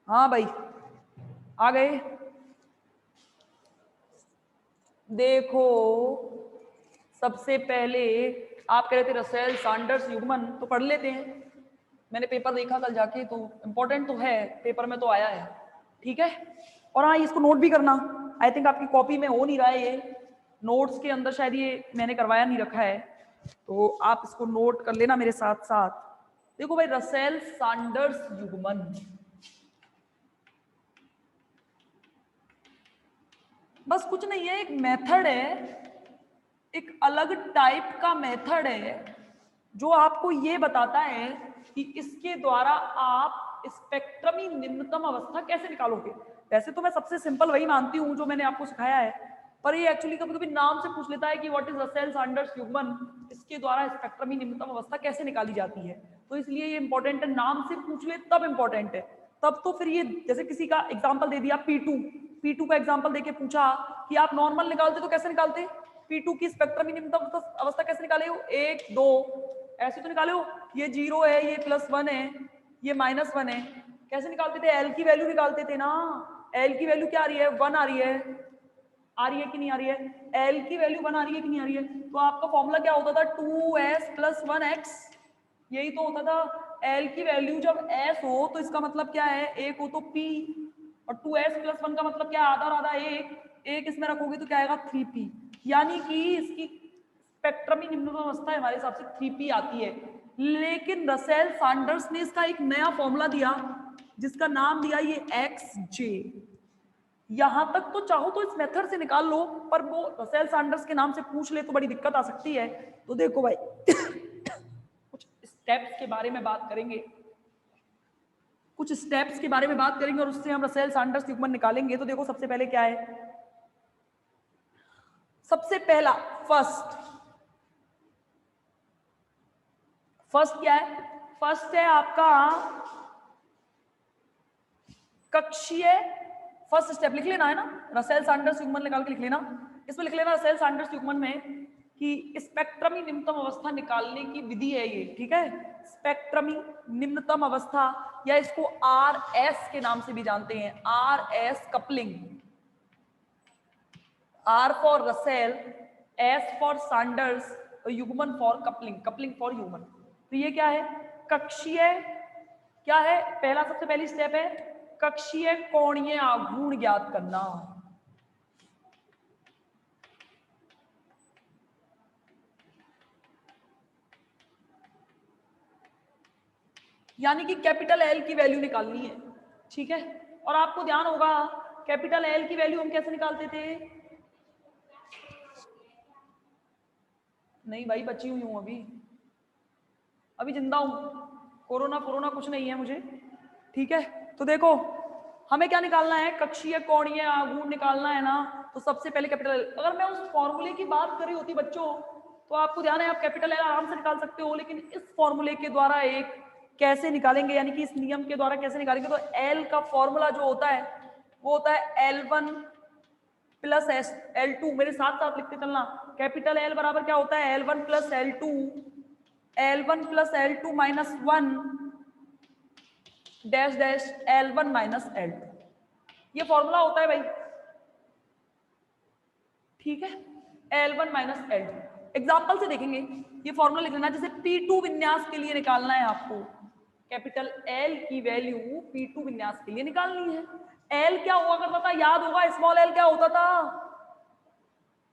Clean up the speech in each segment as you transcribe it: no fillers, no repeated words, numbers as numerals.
हाँ भाई आ गए। देखो सबसे पहले आप कह रहे थे रसेल सैंडर्स युग्मन, तो पढ़ लेते हैं। मैंने पेपर देखा कल जाके, तो इम्पोर्टेंट तो है, पेपर में तो आया है। ठीक है। और हाँ, इसको नोट भी करना। आई थिंक आपकी कॉपी में हो नहीं रहा है, ये नोट्स के अंदर शायद ये मैंने करवाया नहीं रखा है, तो आप इसको नोट कर लेना मेरे साथ साथ। देखो भाई, रसेल सैंडर्स युग्मन बस कुछ नहीं है, एक मेथड है, एक अलग टाइप का मेथड है जो आपको ये बताता है कि इसके द्वारा आप स्पेक्ट्रमी निम्नतम अवस्था कैसे निकालोगे। वैसे तो मैं सबसे सिंपल वही मानती हूँ जो मैंने आपको सिखाया है, पर ये एक्चुअली कभी कभी नाम से पूछ लेता है कि व्हाट इज रसेल सैंडर्स युग्मन, इसके द्वारा स्पेक्ट्रमी निम्नतम अवस्था कैसे निकाली जाती है। तो इसलिए ये इंपॉर्टेंट है, नाम से पूछ ले तब इंपॉर्टेंट है। तब तो फिर ये जैसे किसी का एग्जाम्पल दे दिया P2 का एग्जाम्पल देके पूछा कि आप नॉर्मल निकालते तो कैसे निकालते, P2 की स्पेक्ट्रम निम्नतम अवस्था कैसे निकाले हो, 1 2 ऐसे तो निकाले हो। ये 0 है, ये +1 है, ये -1 है, कैसे निकालते थे, एल की वैल्यू निकालते थे ना। एल की वैल्यू क्या आ रही है, 1 आ रही है कि नहीं आ रही है, एल की वैल्यू 1 आ रही है कि नहीं आ रही है। तो आपका फॉर्मूला क्या होता था, 2s + 1x, यही तो होता था। एल की वैल्यू जब s हो तो इसका मतलब क्या है, एक हो तो p, और 2s + 1 का मतलब क्या है, आधा और आधा एक इसमें रखोगे तो क्या आएगा 3p, यानी कि इसकी स्पेक्ट्रमी निम्नतम अवस्था हमारे हिसाब से 3p आती है। लेकिन रसेल सैंडर्स ने इसका एक नया फॉर्मूला दिया जिसका नाम दिया ये xj। यहां तक तो चाहो तो इस मेथड से निकाल लो, पर वो रसेल सैंडर्स के नाम से पूछ ले तो बड़ी दिक्कत आ सकती है। तो देखो भाई कुछ स्टेप्स के बारे में बात करेंगे, कुछ स्टेप्स के बारे में बात करेंगे और उससे हम रसेल सैंडर्स युग्मन निकालेंगे। तो देखो सबसे पहले क्या है, सबसे पहला फर्स्ट क्या है, फर्स्ट है आपका कक्षीय। फर्स्ट स्टेप लिख लेना है ना, रसेल सैंडर्स युग्मन निकाल के लिख लेना। इसमें लिख लेना रसेल सैंडर्स युग्मन में कि स्पेक्ट्रमी निम्नतम अवस्था निकालने की विधि है ये। ठीक है, स्पेक्ट्रमी निम्नतम अवस्था, या इसको RS के नाम से भी जानते हैं, RS coupling, R for Russell, S for Sanders, युग्मन फॉर कपलिंग, कपलिंग फॉर युग्मन। तो ये क्या है, कक्षीय, क्या है, पहला सबसे पहली स्टेप है कक्षीय कोणीय आघूर्ण ज्ञात करना। यानी कि कैपिटल एल की वैल्यू निकालनी है। ठीक है, और आपको ध्यान होगा कैपिटल एल की वैल्यू हम कैसे निकालते थे, नहीं भाई बची हुई हूं, अभी जिंदा हूं, कोरोना कुछ नहीं है मुझे। ठीक है, तो देखो हमें क्या निकालना है, कक्षीय कोणीय आघूर्ण निकालना है ना। तो सबसे पहले कैपिटल एल, अगर मैं उस फॉर्मूले की बात कर रही होती बच्चों, तो आपको ध्यान है आप कैपिटल एल आराम से निकाल सकते हो, लेकिन इस फॉर्मूले के द्वारा एक कैसे निकालेंगे, यानी कि इस नियम के द्वारा कैसे निकालेंगे, तो एल का फॉर्मूला जो होता है वो होता है L1 + L2। मेरे साथ साथ लिखते चलना, कैपिटल एल बराबर क्या होता है, L1 + L2, L1 + L2 - 1 dash dash L1 - L2, ये फॉर्मूला होता है भाई। ठीक है, L1 - L2 एग्जाम्पल से देखेंगे, ये फॉर्मूला लिख लेना। जैसे P2 विन्यास के लिए निकालना है आपको, कैपिटल L की वैल्यू P2 विन्यास के लिए निकालनी है। L क्या हुआ करता था, याद होगा, स्मॉल l क्या होता था,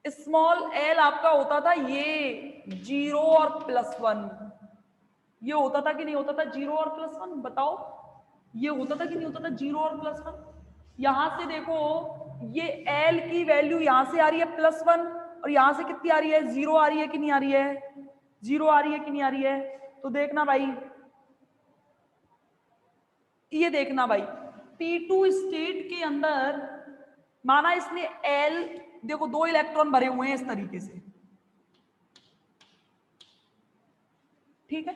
स्मॉल l आपका होता था ये 0 और +1, ये होता था कि नहीं होता था 0 और +1, बताओ, ये होता था कि नहीं होता था 0 और +1। यहां से देखो ये L की वैल्यू यहां से आ रही है +1, और यहां से कितनी आ रही है, 0 आ रही है कि नहीं आ रही है, 0 आ रही है कि नहीं आ रही है। तो देखना भाई, ये देखना भाई, P2 स्टेट के अंदर माना इसने L, देखो 2 इलेक्ट्रॉन भरे हुए हैं इस तरीके से, ठीक है,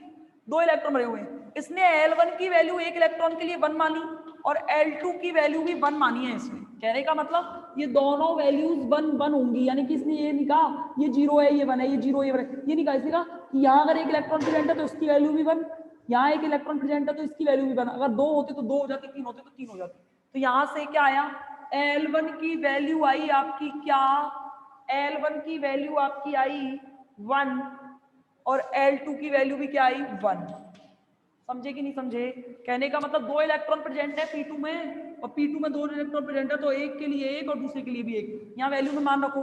2 इलेक्ट्रॉन भरे हुए हैं, इसने L1 की वैल्यू 1 इलेक्ट्रॉन के लिए 1 मानी और L2 की वैल्यू भी 1 मानी है। इसमें कहने का मतलब ये दोनों वैल्यूज 1 1 होंगी, यानी कि इसने ये नहीं कहा ये 0 है ये 1 है, ये 0 ये 1 है, ये नहीं कहा, इसने कहा कि यहाँ अगर 1 इलेक्ट्रॉन प्रेजेंट है तो इसकी वैल्यू भी 1, यहाँ एक इलेक्ट्रॉन प्रेजेंट है तो इसकी वैल्यू भी बना, अगर 2 होते तो 2 हो जाती, 3 होते तो 3 हो जाती। तो यहाँ से क्या आया, L1 की वैल्यू आई आपकी क्या, L1 की वैल्यू आपकी आई 1 और L2 की वैल्यू भी क्या आई 1। समझे कि नहीं समझे? कहने का मतलब 2 इलेक्ट्रॉन प्रेजेंट है P2 में, और P2 में 2 इलेक्ट्रॉन प्रेजेंट है तो एक के लिए एक और दूसरे के लिए भी एक। यहाँ वैल्यू में मान रखो,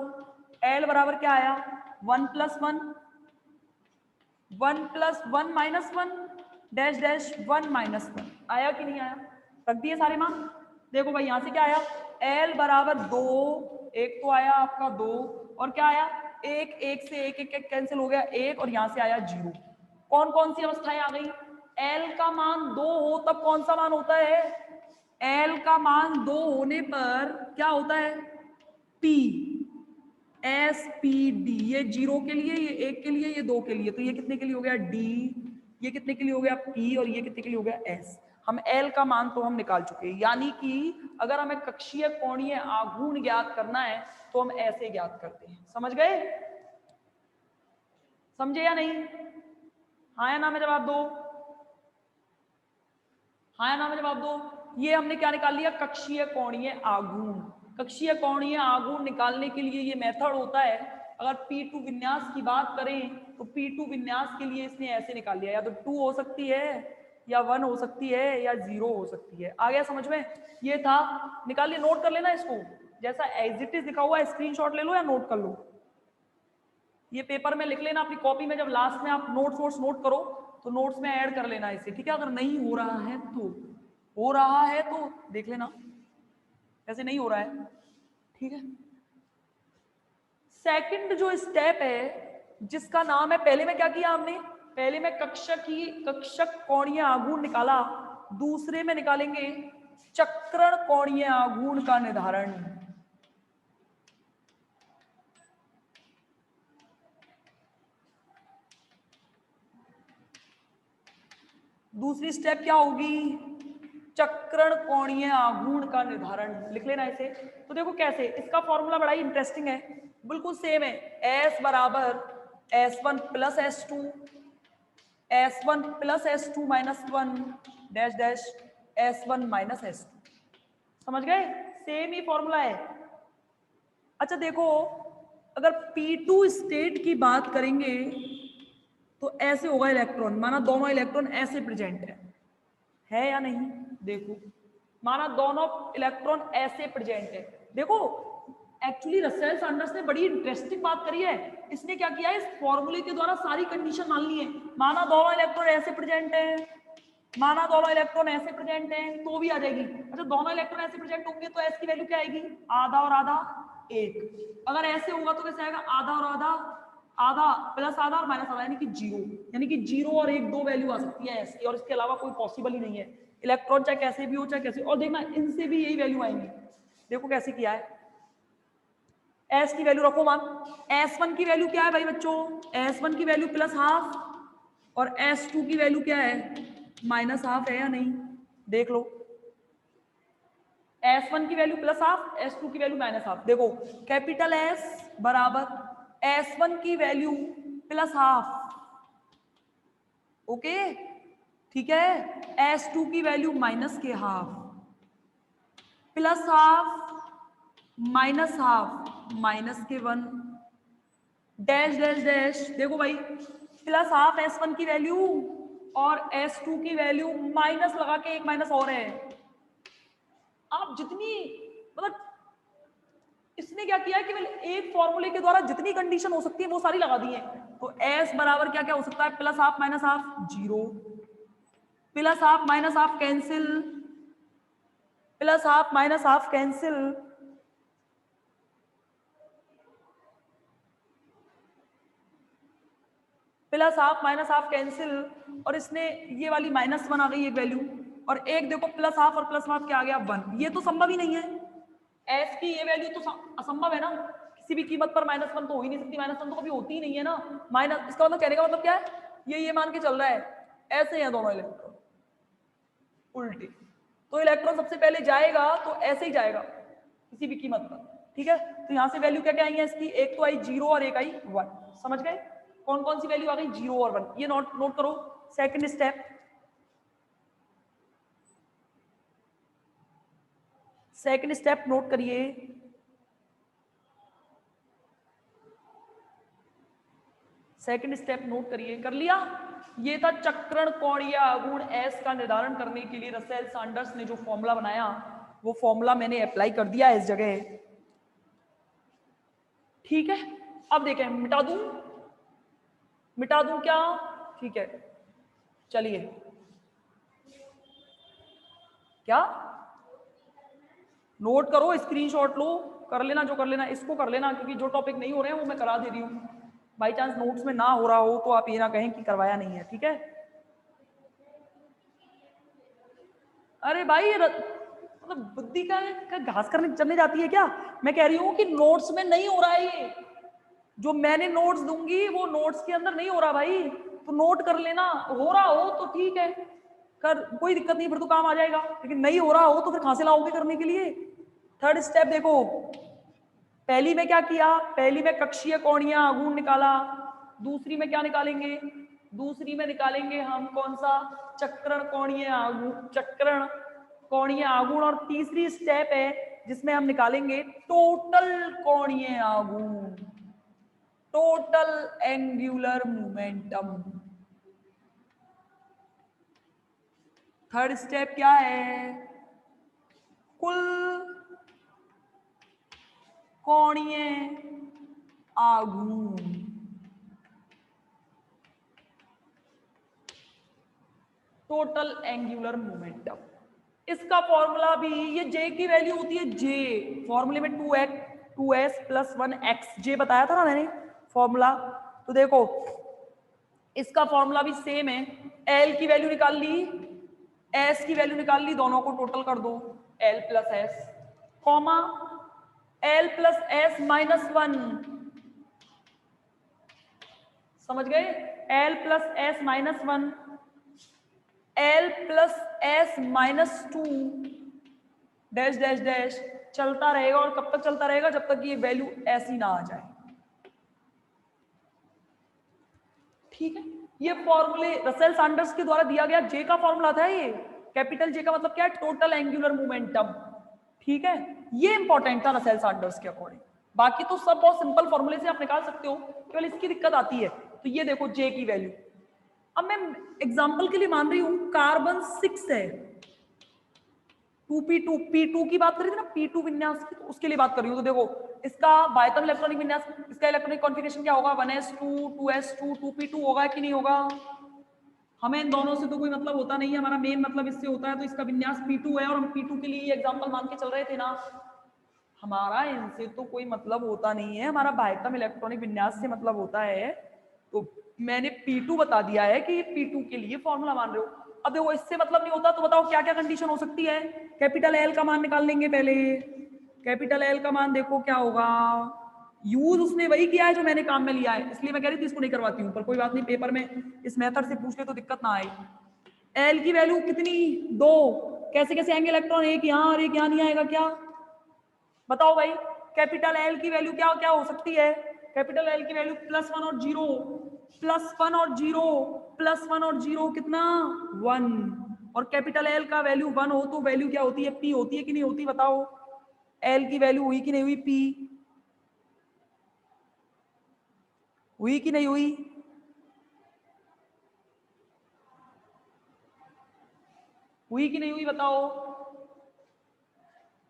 L बराबर क्या आया 1 + 1, 1 + 1 - 1 डैश डैश 1 - 1 आया कि नहीं आया? रख दिए सारे मान। देखो भाई यहाँ से क्या आया, L बराबर 2, एक तो आया आपका 2 और क्या आया एक, एक से एक एक, एक कैंसिल हो गया एक, और यहाँ से आया 0। कौन कौन सी अवस्थाएं आ गई, L का मान 2 हो तब कौन सा मान होता है, L का मान 2 होने पर क्या होता है P, S P D, ये 0 के लिए, ये 1 के लिए, ये 2 के लिए, तो ये कितने के लिए हो गया D, ये कितने के लिए हो गया P, और ये कितने के लिए हो गया S। हम L का मान तो हम निकाल चुके हैं, यानी कि अगर हमें कक्षीय कोणीय आघूर्ण ज्ञात करना है तो हम ऐसे ज्ञात करते हैं। समझ गए? समझे या नहीं? हाँ या ना में जवाब दो, हाँ या ना में जवाब दो। ये हमने क्या निकाल लिया, कक्षीय कोणीय आघूर्ण। कक्षीय कोणीय आघूर्ण निकालने के लिए ये मेथड होता है। अगर P2 विन्यास की बात करें तो P2 विन्यास के लिए इसने ऐसे निकाल लिया, या तो 2 हो सकती है, या 1 हो सकती है, या 0 हो सकती है। आ गया समझ में? ये था, निकाल लिया, नोट कर लेना इसको, जैसा एज इट इज लिखा हुआ है स्क्रीनशॉट ले लो या नोट कर लो। ये पेपर में लिख लेना अपनी कॉपी में, जब लास्ट में आप नोट्स नोट करो तो नोट्स में ऐड कर लेना इसे, ठीक है? अगर नहीं हो रहा है तो, हो रहा है तो देख लेना, ऐसे नहीं हो रहा है, ठीक है? सेकंड जो स्टेप है जिसका नाम है, पहले में क्या किया हमने, पहले में कक्षक कोणीय आघूर्ण निकाला, दूसरे में निकालेंगे चक्रण कोणीय आघूर्ण का निर्धारण। दूसरी स्टेप क्या होगी, चक्रण कोणीय आघूर्ण का निर्धारण। लिख लेना इसे। तो देखो कैसे, इसका फॉर्मूला बड़ा ही इंटरेस्टिंग है, बिल्कुल सेम है, S बराबर S1 + S2, S1 + S2 - 1 dash dash S1 - S2। समझ गए? सेम ही फॉर्मूला है। अच्छा देखो, अगर P2 स्टेट की बात करेंगे तो ऐसे होगा इलेक्ट्रॉन, माना दोनों इलेक्ट्रॉन ऐसे प्रेजेंट है या नहीं? देखो, माना दोनों इलेक्ट्रॉन ऐसे प्रेजेंट है। देखो एक्चुअली रसेल सैंडर्स ने बड़ी इंटरेस्टिंग बात करी है। इसने क्या किया है, इस फॉर्मूले के द्वारा सारी कंडीशन मान ली है। माना दोनों इलेक्ट्रॉन ऐसे प्रेजेंट है, माना दोनों इलेक्ट्रॉन ऐसे प्रेजेंट है तो भी आ जाएगी। अच्छा, दोनों इलेक्ट्रॉन ऐसे प्रेजेंट होंगे तो एस की वैल्यू क्या आएगी, आधा और आधा 1। अगर ऐसे होगा तो कैसे आएगा, आधा और आधा, आधा प्लस आधा और माइनस आधा, यानी कि 0। यानी कि 0 और 1 दो वैल्यू आ सकती है एस की, और इसके अलावा कोई पॉसिबल ही नहीं है। इलेक्ट्रॉन चाहे कैसे भी हो, चाहे कैसे, और देखना इनसे भी यही वैल्यू आएंगी। देखो कैसे किया है, एस की वैल्यू रखो मान, S1 की वैल्यू क्या है भाई बच्चों, S1 की वैल्यू +½ और S2 की वैल्यू क्या है, -½ है या नहीं? देख लो, S1 की वैल्यू +½ S2 की वैल्यू -½ देखो कैपिटल S बराबर S1 की वैल्यू +½ ओके, ठीक है, S2 की वैल्यू -½ +½ -½ -1 डैश डैश डैश। देखो भाई +½ S1 की वैल्यू और S2 की वैल्यू माइनस लगा के एक माइनस और है। आप जितनी, मतलब इसने क्या किया है कि एक फॉर्मूले के द्वारा जितनी कंडीशन हो सकती है वो सारी लगा दी है। तो S बराबर क्या क्या हो सकता है, +½ -½ 0, +½ -½ कैंसिल, +½ -½ कैंसिल, +½ -½ कैंसिल, और इसने ये वाली -1 आ गई एक वैल्यू, और एक देखो +½ और +½ क्या आ गया 1। ये तो संभव ही नहीं है, S की ये वैल्यू तो असंभव है ना, किसी भी कीमत पर -1 तो हो ही नहीं सकती, -1 तो कभी होती ही नहीं है ना। माइनस, इसका मतलब कहने का मतलब क्या है, ये मान के चल रहा है ऐसे हैं दोनों इलेक्ट्रॉन उल्टे, तो इलेक्ट्रॉन सबसे पहले जाएगा तो ऐसे ही जाएगा किसी भी कीमत पर, ठीक है? तो यहाँ से वैल्यू क्या क्या आई है इसकी, एक तो आई 0 और एक आई 1। समझ गए? कौन कौन सी वैल्यू आ गई, 0 और 1, ये नोट करो। Second step, second step note करिए, सेकंड स्टेप नोट करिए, कर लिया। ये था चक्रण कोणीय आघूर्ण एस का निर्धारण करने के लिए रसेल सैंडर्स ने जो फॉर्मूला बनाया, वो फॉर्मूला मैंने अप्लाई कर दिया इस जगह। ठीक है, अब देखें, मिटा दूं क्या? ठीक है, चलिए, क्या नोट करो, स्क्रीनशॉट लो, कर लेना जो कर लेना, इसको कर लेना, क्योंकि जो टॉपिक नहीं हो रहे हैं वो मैं करा दे रही हूँ। बाई चांस नोट्स में ना हो रहा हो तो आप ये ना कहें कि करवाया नहीं है। ठीक है, अरे भाई मतलब बुद्धि का घास करने चलने जाती है क्या? मैं कह रही हूँ कि नोट्स में नहीं हो रहा है, ये जो मैंने नोट्स दूंगी वो नोट्स के अंदर नहीं हो रहा भाई, तो नोट कर लेना। हो रहा हो तो ठीक है, कर, कोई दिक्कत नहीं, फिर तो काम आ जाएगा, लेकिन नहीं हो रहा हो तो फिर कहां से लाओगे करने के लिए? थर्ड स्टेप देखो, पहली में क्या किया, पहली में कक्षीय कोणीय आघूर्ण निकाला, दूसरी में क्या निकालेंगे, दूसरी में निकालेंगे हम कौन सा, चक्रण कोणीय आघूर्ण, चक्रण कोणीय आघूर्ण, और तीसरी स्टेप है जिसमें हम निकालेंगे टोटल कोणीय आघूर्ण, total angular momentum. Third step क्या है, कुल कोणीय आघूर्ण, टोटल एंगुलर मोमेंटम। इसका फॉर्मूला भी, ये जे की वैल्यू होती है जे, फॉर्मूले में 2s प्लस 1x जे बताया था ना मैंने फॉर्मूला। तो देखो इसका फॉर्मूला भी सेम है, एल की वैल्यू निकाल ली, एस की वैल्यू निकाल ली, दोनों को टोटल कर दो, L plus S, comma L plus S minus 1, समझ गए, L plus S minus 1, L plus S minus 2, dash dash dash, चलता रहेगा। और कब तक चलता रहेगा, जब तक ये वैल्यू ऐसी ना आ जाए। ठीक है, ये फॉर्मूले रसेल सैंडर्स के द्वारा दिया गया जे का फॉर्मूला था ये, कैपिटल जे का मतलब क्या है, टोटल एंगुलर मोमेंटम। ठीक है, ये इंपॉर्टेंट था रसेल सैंडर्स के अकॉर्डिंग, बाकी तो सब बहुत सिंपल फॉर्मूले से आप निकाल सकते हो, केवल इसकी दिक्कत आती है। तो ये देखो जे की वैल्यू, अब मैं एग्जांपल के लिए मान रही हूं कार्बन 6 है, 2p2, p2 की बात करी थी ना, p2 विन्यास की, तो उसके लिए बात कर रही हूं। तो देखो इसका बायतम इलेक्ट्रॉनिक विन्यास, इसका इलेक्ट्रॉनिक कॉन्फ़िगरेशन क्या होगा, 1s2 2s2 2p2 होगा कि नहीं होगा? हमें इन दोनों से तो कोई मतलब होता नहीं है, हमारा मेन मतलब इससे होता है, तो इसका विन्यास p2 है, और हम p2 के लिए एग्जांपल मान के चल रहे थे ना, हमारा इनसे तो कोई मतलब होता नहीं है, हमारा बायतम इलेक्ट्रॉनिक विन्यास से मतलब होता है। तो मैंने P2 बता दिया है कि P2 के लिए फॉर्मूला मान रहे हो। अब देखो इससे मतलब नहीं होता तो बताओ क्या क्या कंडीशन हो सकती है। कैपिटल एल का मान निकाल लेंगे पहले, कैपिटल एल का मान देखो क्या होगा, यूज उसने वही किया है जो मैंने काम में लिया है, इसलिए मैं कह रही थी इसको नहीं करवाती हूँ, पर कोई बात नहीं, पेपर में इस मेथड से पूछ ले तो दिक्कत ना आए। एल की वैल्यू कितनी, 2, कैसे कैसे आएंगे इलेक्ट्रॉन, एक यहाँ और एक यहाँ, नहीं आएगा क्या, बताओ भाई। कैपिटल एल की वैल्यू क्या क्या हो सकती है, कैपिटल एल की वैल्यू +1 और 0, +1 और 0, +1 और 0 कितना, 1, और कैपिटल एल का वैल्यू 1 हो तो वैल्यू क्या होती है, पी होती है कि नहीं होती, बताओ। एल की वैल्यू हुई कि नहीं हुई, पी हुई कि नहीं हुई, हुई कि नहीं हुई, बताओ।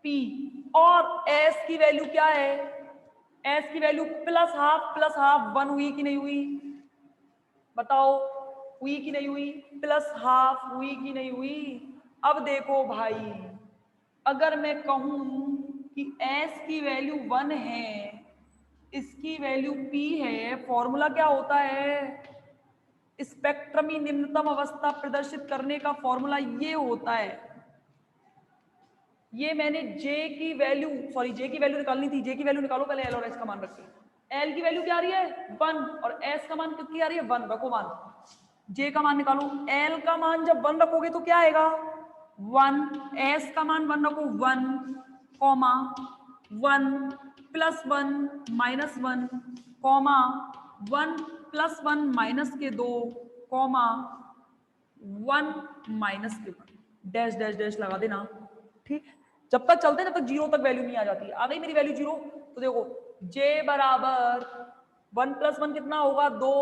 पी, और एस की वैल्यू क्या है, एस की वैल्यू +12 1 हुई कि नहीं हुई, बताओ, हुई कि नहीं हुई, +12 हुई कि नहीं हुई। अब देखो भाई, अगर मैं कहूं कि s की वैल्यू 1 है, इसकी वैल्यू p है, फॉर्मूला क्या होता है, स्पेक्ट्रमी निम्नतम अवस्था प्रदर्शित करने का फॉर्मूला ये होता है। ये मैंने J की वैल्यू, सॉरी J की वैल्यू निकालनी थी, J की वैल्यू निकालो पहले, L और S का मान रख के। L की वैल्यू क्या आ रही है 1, और S का मान कितनी आ रही है 1, रखो मान। J का मान निकालो, L का मान जब 1 रखोगे तो क्या आएगा 1, S का मान 1 रखो 1, comma 1 +1 -1, comma 1 +1 -2, comma 1 -1, dash dash dash लगा देना। ठीक, जब तक चलते हैं जब तक जीरो तक वैल्यू नहीं आ जाती। आ गई मेरी वैल्यू जीरो, तो देखो j बराबर 1 + 1 कितना होगा 2,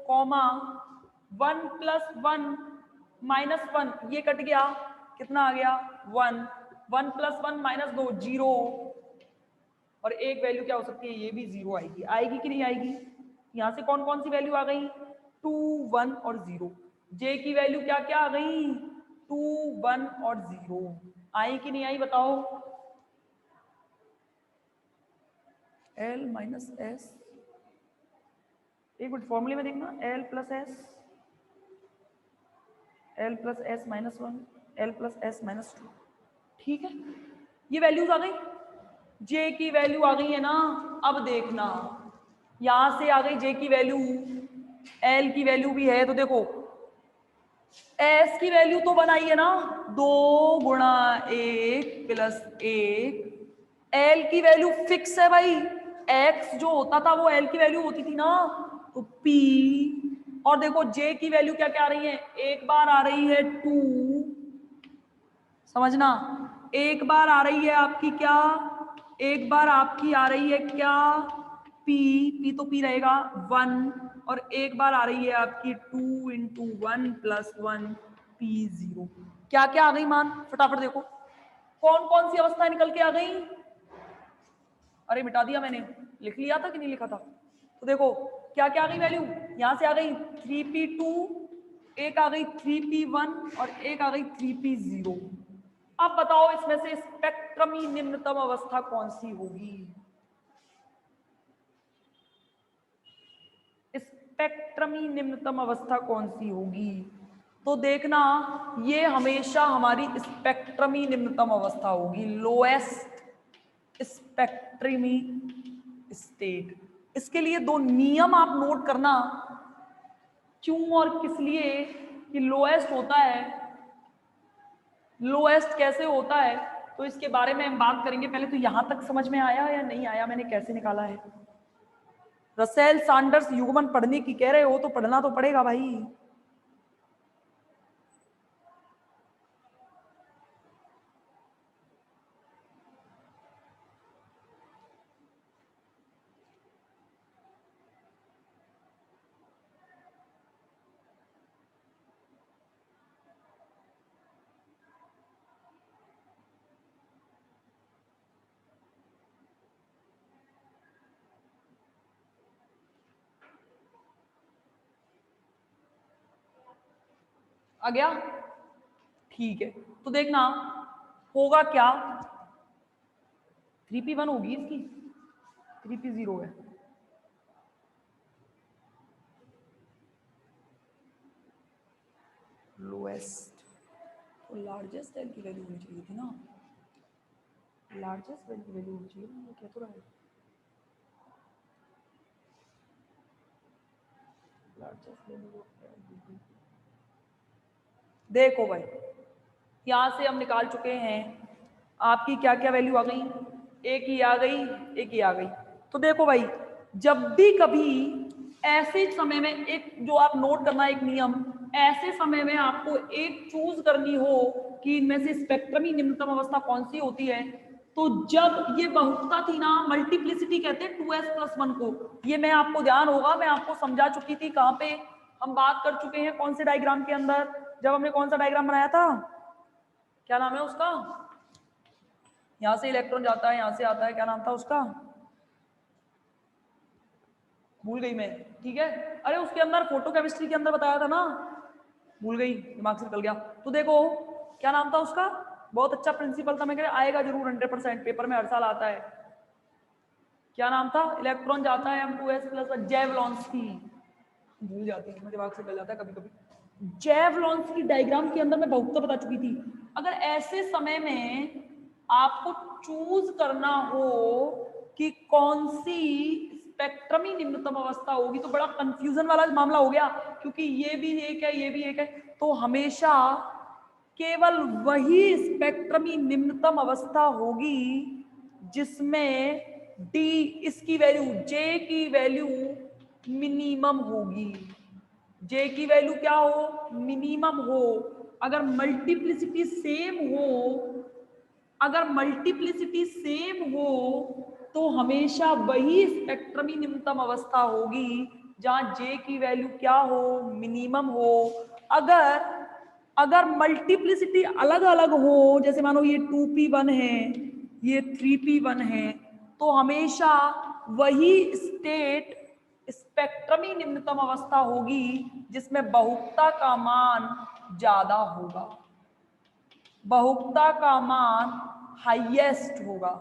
1 + 1 -1, ये कट गया, कितना आ गया 1, 1 + 1 -2 0, और एक वैल्यू क्या हो सकती है, ये भी 0 आएगी। आएगी कि नहीं आएगी? यहां से कौन कौन सी वैल्यू आ गई, 2, 1 और 0। j की वैल्यू क्या क्या आ गई, 2, 1 और 0 आई कि नहीं आई बताओ। L - S, एक मिनट फॉर्मूले में देखना, L + S, L + S - 1, L + S - 2, ठीक है, ये वैल्यूज आ गई। J की वैल्यू आ गई है ना। अब देखना यहां से आ गई J की वैल्यू, L की वैल्यू भी है, तो देखो S की वैल्यू तो बनाई है ना, 2 × 1 + 1, L की वैल्यू फिक्स है भाई, X जो होता था वो L की वैल्यू होती थी ना, तो P, और देखो J की वैल्यू क्या क्या आ रही है, एक बार आ रही है 2, समझना, एक बार आ रही है आपकी क्या, एक बार आपकी आ रही है क्या P तो P रहेगा 1, और एक बार आ रही है आपकी 2 × 1 + 1 P 0। क्या क्या आ गई मान, फटाफट देखो कौन कौन सी अवस्था निकल के आ गई। अरे मिटा दिया मैंने, लिख लिया था कि नहीं लिखा था, तो देखो क्या क्या आ गई वैल्यू, यहां से आ गई 3p2, एक आ गई 3p1 और एक आ गई 3p0। अब बताओ इसमें से स्पेक्ट्रमी निम्नतम अवस्था कौन सी होगी, स्पेक्ट्रमी निम्नतम अवस्था कौन सी होगी, तो देखना ये हमेशा हमारी स्पेक्ट्रमी निम्नतम अवस्था होगी, लोएस्ट स्पेक्ट्रमी स्टेट। इसके लिए दो नियम आप नोट करना, क्यों और किस लिए कि लोएस्ट होता है, लोएस्ट कैसे होता है, तो इसके बारे में हम बात करेंगे। पहले तो यहां तक समझ में आया या नहीं आया, मैंने कैसे निकाला है। रसेल सैंडर्स युग्मन पढ़ने की कह रहे हो तो पढ़ना तो पड़ेगा भाई। आ गया, ठीक है, तो देखना होगा क्या, 3p1 होगी इसकी, 3p0 है, लोएस्ट, तो लार्जेस्ट एल की वैल्यू होनी चाहिए थी ना, लार्जेस्ट एल की वैल्यू होनी चाहिए, ये क्या तो रहा है, लार्जेस्ट वैल्यू। देखो भाई यहां से हम निकाल चुके हैं, आपकी क्या क्या वैल्यू आ गई, एक ही आ गई, एक ही आ गई। तो देखो भाई जब भी कभी ऐसे समय में, एक जो आप नोट करना एक नियम, ऐसे समय में आपको एक चूज करनी हो कि इनमें से स्पेक्ट्रमी निम्नतम अवस्था कौन सी होती है, तो जब ये बहुतता थी ना, मल्टीप्लिसिटी कहते हैं 2s + 1 को, ये मैं आपको ध्यान होगा मैं आपको समझा चुकी थी, कहां पे हम बात कर चुके हैं, कौन से डायग्राम के अंदर, जब हमने कौन सा डायग्राम बनाया था, क्या नाम है उसका, यहां से इलेक्ट्रॉन जाता है यहां से आता है, क्या नाम था उसका, भूल गई मैं, ठीक है, अरे उसके अंदर फोटो केमिस्ट्री के अंदर बताया था ना, भूल गई, दिमाग से निकल गया। तो देखो क्या नाम था उसका, बहुत अच्छा प्रिंसिपल था, मैं कह रहा आएगा जरूर 100%, पेपर में हर साल आता है, क्या नाम था, इलेक्ट्रॉन जाता है M2s+, जेवलॉन्स्की, भूल जाती है, दिमाग से निकल जाता है कभी कभी। जेवलॉन्स्की डायग्राम के अंदर मैं बहुत बता चुकी थी, अगर ऐसे समय में आपको चूज करना हो कि कौन सी स्पेक्ट्रमी निम्नतम अवस्था होगी, तो बड़ा कंफ्यूजन वाला मामला हो गया, क्योंकि ये भी एक है ये भी एक है, तो हमेशा केवल वही स्पेक्ट्रमी निम्नतम अवस्था होगी जिसमें डी, इसकी वैल्यू जे की वैल्यू मिनिमम होगी, जे की वैल्यू क्या हो, मिनिमम हो। अगर मल्टीप्लिसिटी सेम हो अगर मल्टीप्लिसिटी सेम हो तो हमेशा वही स्पेक्ट्रमी निम्नतम अवस्था होगी जहां जे की वैल्यू क्या हो, मिनिमम हो। अगर अगर मल्टीप्लिसिटी अलग अलग हो, जैसे मानो ये 2p1 है, ये 3p1 है, तो हमेशा वही स्टेट स्पेक्ट्रमी निम्नतम अवस्था होगी जिसमें बहुपता का मान ज्यादा होगा, बहुपता का मान हाईएस्ट होगा।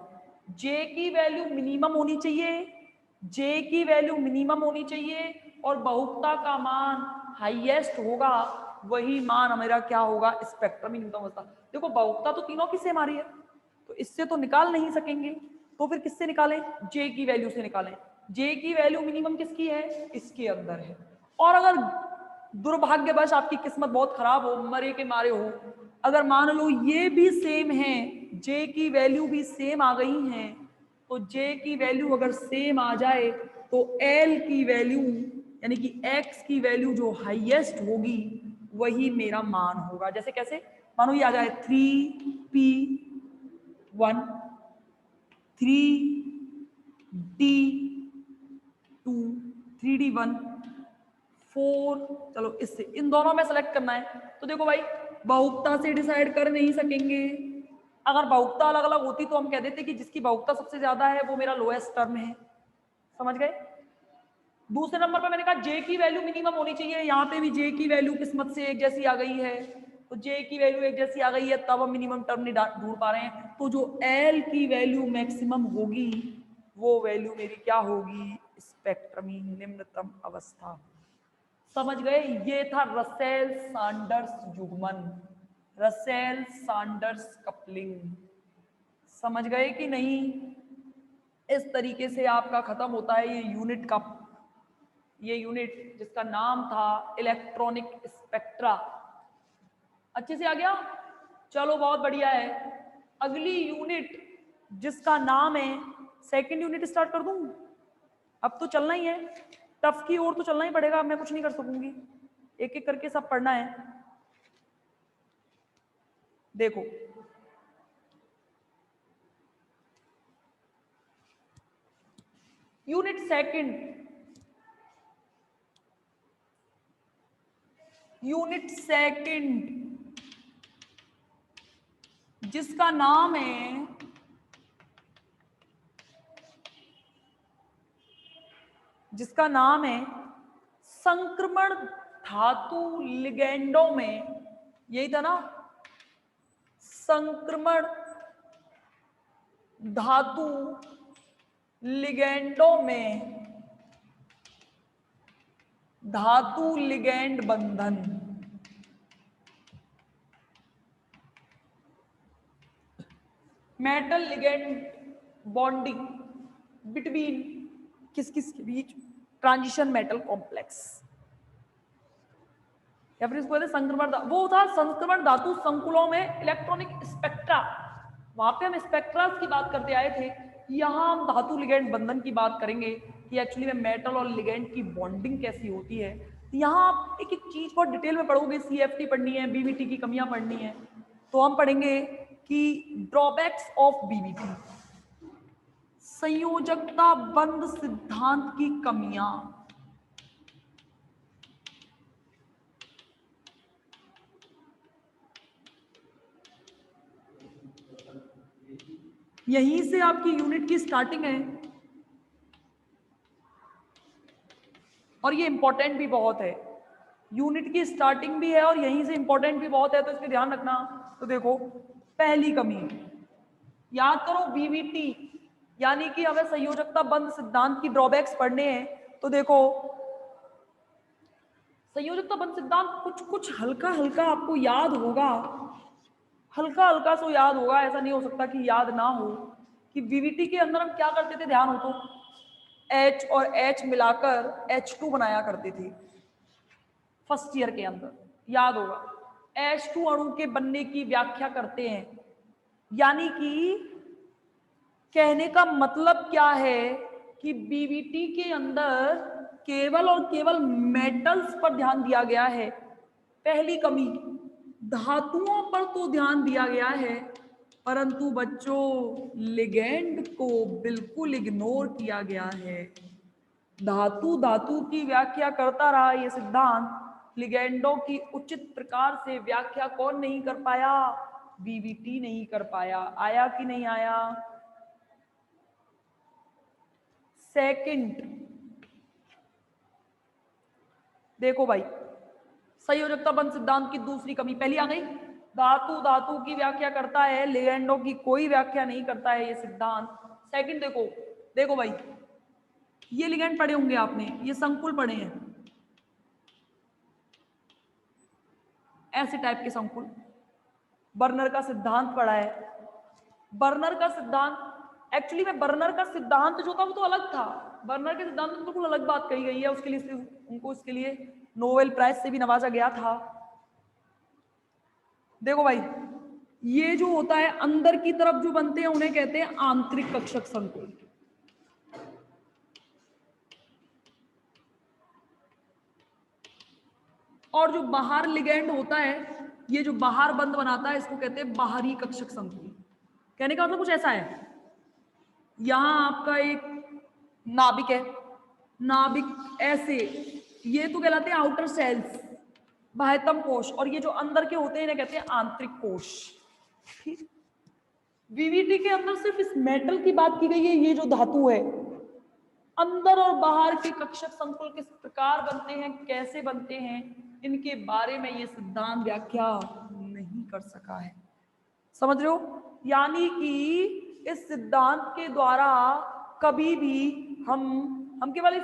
जे की वैल्यू मिनिमम होनी चाहिए, जे की वैल्यू मिनिमम होनी चाहिए और बहुपता का मान हाईएस्ट होगा, वही मान मेरा क्या होगा, स्पेक्ट्रम न्यूनतम अवस्था। देखो बहुपता तो तीनों की सेम आ रही है, तो इससे तो निकाल नहीं सकेंगे, तो फिर किससे निकालें, जे की वैल्यू से निकालें। जे की वैल्यू मिनिमम किसकी है, इसके अंदर है। और अगर दुर्भाग्यवश आपकी किस्मत बहुत खराब हो, मरे के मारे हो, अगर मान लो ये भी सेम है, जे की वैल्यू भी सेम आ गई है, तो जे की वैल्यू अगर सेम आ जाए तो एल की वैल्यू यानी कि एक्स की वैल्यू जो हाईएस्ट होगी वही मेरा मान होगा। जैसे कैसे, मानो ये आ जाए 3p1 3d2 3d1 4, चलो इससे इन दोनों में सेलेक्ट करना है। तो देखो भाई बहुपता से डिसाइड कर नहीं सकेंगे, अगर बहुपता अलग अलग होती तो हम कह देते कि जिसकी बहुपता सबसे ज्यादा है वो मेरा लोएस्ट टर्म है, समझ गए। दूसरे नंबर पर मैंने कहा जे की वैल्यू मिनिमम होनी चाहिए, यहाँ पे भी जे की वैल्यू किस्मत से एक जैसी आ गई है, तो जे की वैल्यू एक जैसी आ गई है तब हम मिनिमम टर्म नहीं ढूंढ पा रहे हैं। तो जो एल की वैल्यू मैक्सिमम होगी वो वैल्यू मेरी क्या होगी, स्पेक्ट्रमी निम्नतम अवस्था। समझ गए, ये था रसेल सैंडर्स युग्मन, रसेल सैंडर्स कपलिंग। समझ गए कि नहीं। इस तरीके से आपका खत्म होता है ये यूनिट का, ये यूनिट जिसका नाम था इलेक्ट्रॉनिक स्पेक्ट्रा। अच्छे से आ गया, चलो बहुत बढ़िया है। अगली यूनिट जिसका नाम है, सेकंड यूनिट स्टार्ट कर दूं, अब तो चलना ही है, टफ की ओर तो चलना ही पड़ेगा, मैं कुछ नहीं कर सकूंगी, एक एक करके सब पढ़ना है। देखो यूनिट सेकंड, यूनिट सेकंड जिसका नाम है संक्रमण धातु लिगेंडों में, यही था ना, संक्रमण धातु लिगेंडों में धातु लिगेंड बंधन। मेटल लिगेंड बॉन्डिंग बिटवीन किस किस के बीच, ट्रांजिशन मेटल कॉम्प्लेक्स, या फिर इसको संक्रमण, वो था संक्रमण धातु संकुलों में इलेक्ट्रॉनिक स्पेक्ट्रा। वहां पे हम स्पेक्ट्रा की बात करते आए थे, यहां हम धातु लिगेंड बंधन की बात करेंगे कि एक्चुअली में मेटल और लिगेंड की बॉन्डिंग कैसी होती है। यहाँ आप एक एक चीज बहुत डिटेल में पढ़ोगे, CFT पढ़नी है, BBT की कमियां पढ़नी है, तो हम पढ़ेंगे कि ड्रॉबैक्स ऑफ BBT, संयोजकता बंध सिद्धांत की कमियां। यहीं से आपकी यूनिट की स्टार्टिंग है और ये इंपॉर्टेंट भी बहुत है, यूनिट की स्टार्टिंग भी है और यहीं से इंपॉर्टेंट भी बहुत है, तो इसमें ध्यान रखना। तो देखो पहली कमी याद करो, BBT यानी कि हमें संयोजकता बंध सिद्धांत की ड्रॉबैक्स पढ़ने हैं। तो देखो संयोजकता बंध सिद्धांत कुछ कुछ हल्का हल्का आपको याद होगा, हल्का हल्का सो याद होगा, ऐसा नहीं हो सकता कि याद ना हो कि BBT के अंदर हम क्या करते थे, ध्यान हो तो H और H मिलाकर H2 बनाया करते थे फर्स्ट ईयर के अंदर, याद होगा। H2 अणु के बनने की व्याख्या करते हैं, यानी कि कहने का मतलब क्या है कि BBT के अंदर केवल और केवल मेटल्स पर ध्यान दिया गया है। पहली कमी, धातुओं पर तो ध्यान दिया गया है परंतु बच्चों लिगेंड को बिल्कुल इग्नोर किया गया है। धातु धातु की व्याख्या करता रहा ये सिद्धांत, लिगेंडों की उचित प्रकार से व्याख्या कौन नहीं कर पाया? वीवीटी नहीं कर पाया। आया कि नहीं आया? सेकंड, देखो भाई, संयोजकता बंध सिद्धांत की दूसरी कमी पहली आ गई। धातु धातु की व्याख्या करता है, लिगेंडों की कोई व्याख्या नहीं करता है ये सिद्धांत। सेकंड, देखो देखो भाई, ये लिगेंड पढ़े होंगे आपने, ये संकुल पढ़े हैं, ऐसे टाइप के संकुल। बर्नर का सिद्धांत पढ़ा है। बर्नर का सिद्धांत एक्चुअली में, बर्नर का सिद्धांत जो था वो तो अलग था। बर्नर के सिद्धांत में बिल्कुल अलग बात कही गई है। उसके लिए उनको इसके लिए नोबेल प्राइज से भी नवाजा गया था। देखो भाई, ये जो होता है अंदर की तरफ जो बनते हैं उन्हें कहते हैं आंतरिक कक्षक संकुल। और जो बाहर लिगेंड होता है, ये जो बाहर बंद बनाता है, इसको कहते हैं बाहरी कक्षक संकुल। कहने का मतलब कुछ ऐसा है, यहां आपका एक नाभिक है, नाभिक ऐसे, ये तो कहलाते हैं आउटर सेल्स, बाह्यतम कोश, और ये जो अंदर के होते हैं इन्हें कहते हैं आंतरिक कोश। ठीक, वीवीटी के अंदर सिर्फ इस मेटल की बात की गई है, ये जो धातु है। अंदर और बाहर के कक्षक संकुल किस प्रकार बनते हैं, कैसे बनते हैं, इनके बारे में ये सिद्धांत व्याख्या नहीं कर सका है। समझ रहे हो? यानी कि इस सिद्धांत के द्वारा कभी भी हम केवल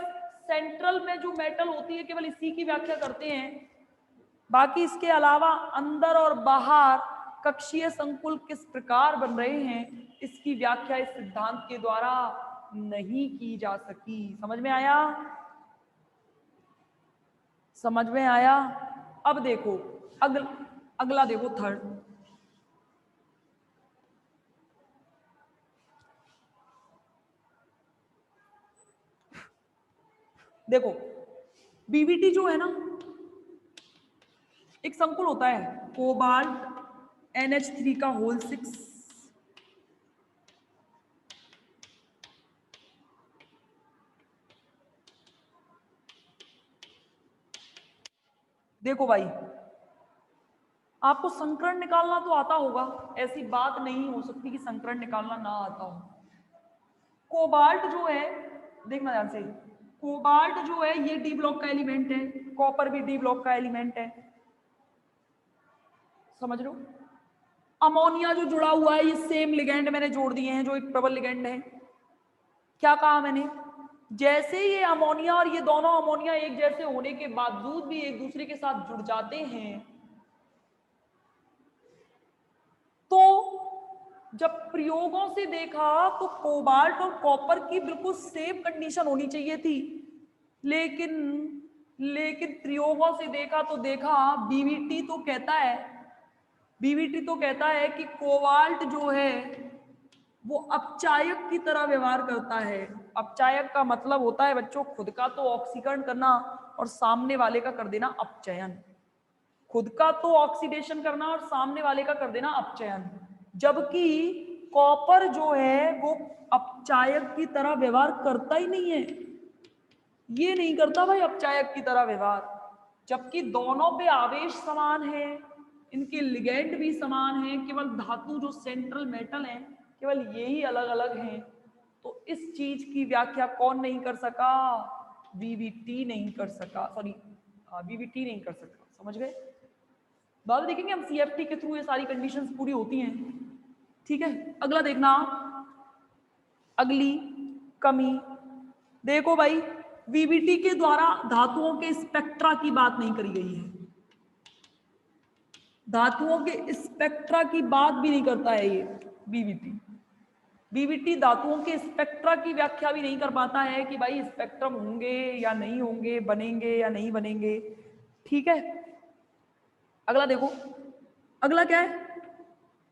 सेंट्रल में जो मेटल होती है केवल इसी की व्याख्या करते हैं, बाकी इसके अलावा अंदर और बाहर कक्षीय संकुल किस प्रकार बन रहे हैं, इसकी व्याख्या इस सिद्धांत के द्वारा नहीं की जा सकी। समझ में आया? समझ में आया? अब देखो अगला देखो, थर्ड। देखो, बीवीटी जो है ना, एक संकुल होता है कोबाल्ट NH3 का होल 6। देखो भाई, आपको संकरण निकालना तो आता होगा, ऐसी बात नहीं हो सकती कि संकरण निकालना ना आता हो। कोबाल्ट जो है, देखना ध्यान से, कोबाल्ट जो है ये डी ब्लॉक का एलिमेंट है, कॉपर भी डी ब्लॉक का एलिमेंट है। समझ रहे हो? अमोनिया जो जुड़ा हुआ है, ये सेम लिगेंड मैंने जोड़ दिए हैं, जो एक प्रबल लिगेंड है। क्या कहा मैंने? जैसे ये अमोनिया और ये दोनों अमोनिया एक जैसे होने के बावजूद भी एक दूसरे के साथ जुड़ जाते हैं, तो जब प्रयोगों से देखा तो कोबाल्ट और कॉपर की बिल्कुल सेम कंडीशन होनी चाहिए थी, लेकिन प्रयोगों से देखा तो देखा बीवीटी तो कहता है कि कोबाल्ट जो है वो अपचायक की तरह व्यवहार करता है। अपचायक का मतलब होता है बच्चों, खुद का तो ऑक्सीकरण करना और सामने वाले का कर देना अपचयन। खुद का तो ऑक्सीडेशन करना और सामने वाले का कर देना अपचयन। जबकि कॉपर जो है वो अपचायक की तरह व्यवहार करता ही नहीं है, ये नहीं करता भाई अपचायक की तरह व्यवहार। जबकि दोनों पे आवेश समान है, इनके लिगेंड भी समान है, केवल धातु जो सेंट्रल मेटल है केवल यही अलग अलग हैं। तो इस चीज की व्याख्या कौन नहीं कर सका? वीवीटी नहीं कर सका, सॉरी वीवीटी नहीं कर सका। समझ गए? बाद में देखेंगे हम CFT के थ्रू ये सारी कंडीशंस पूरी होती हैं। ठीक है, अगला देखना, अगली कमी। देखो भाई, वीवीटी के द्वारा धातुओं के स्पेक्ट्रा की बात नहीं करी गई है। धातुओं के स्पेक्ट्रा की बात भी नहीं करता है ये बीवीटी धातुओं के स्पेक्ट्रा की व्याख्या भी नहीं कर पाता है कि भाई स्पेक्ट्रम होंगे या नहीं होंगे, बनेंगे या नहीं बनेंगे। ठीक है, अगला देखो, अगला क्या है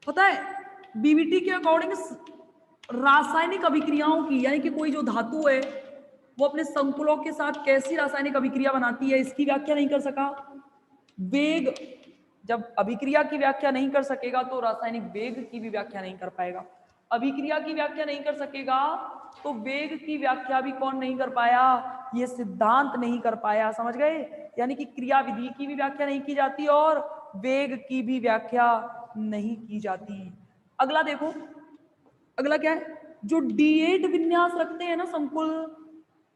पता है? बीवीटी के अकॉर्डिंग रासायनिक अभिक्रियाओं की, यानी कि कोई जो धातु है वो अपने संकुलों के साथ कैसी रासायनिक अभिक्रिया बनाती है, इसकी व्याख्या नहीं कर सका। वेग, जब अभिक्रिया की व्याख्या नहीं कर सकेगा तो रासायनिक वेग की भी व्याख्या नहीं कर पाएगा। अभिक्रिया की व्याख्या नहीं कर सकेगा तो वेग की व्याख्या भी कौन नहीं कर पाया, ये सिद्धांत नहीं कर पाया। समझ गए? यानी कि क्रिया विधि की भी व्याख्या नहीं की जाती और वेग की भी व्याख्या नहीं की जाती। अगला देखो, अगला क्या है, जो D8 विन्यास रखते हैं ना संकुल,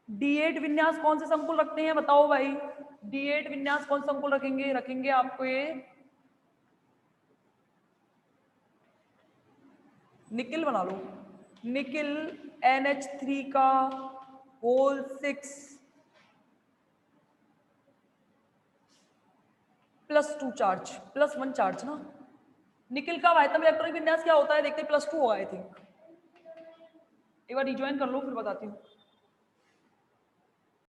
D8 विन्यास कौन से संकुल रखते हैं बताओ भाई? D8 विन्यास कौन संकुल रखेंगे? रखेंगे आपको ये निकिल बना लो, निकिल NH3 का होल 6 +2 चार्ज, +1 चार्ज ना। निकिल का वायतम इलेक्ट्रॉनिक विन्यास क्या होता है देखते हैं, +2 होगा आई थिंक। एक बार रिज्वाइन कर लो फिर बताती हूँ।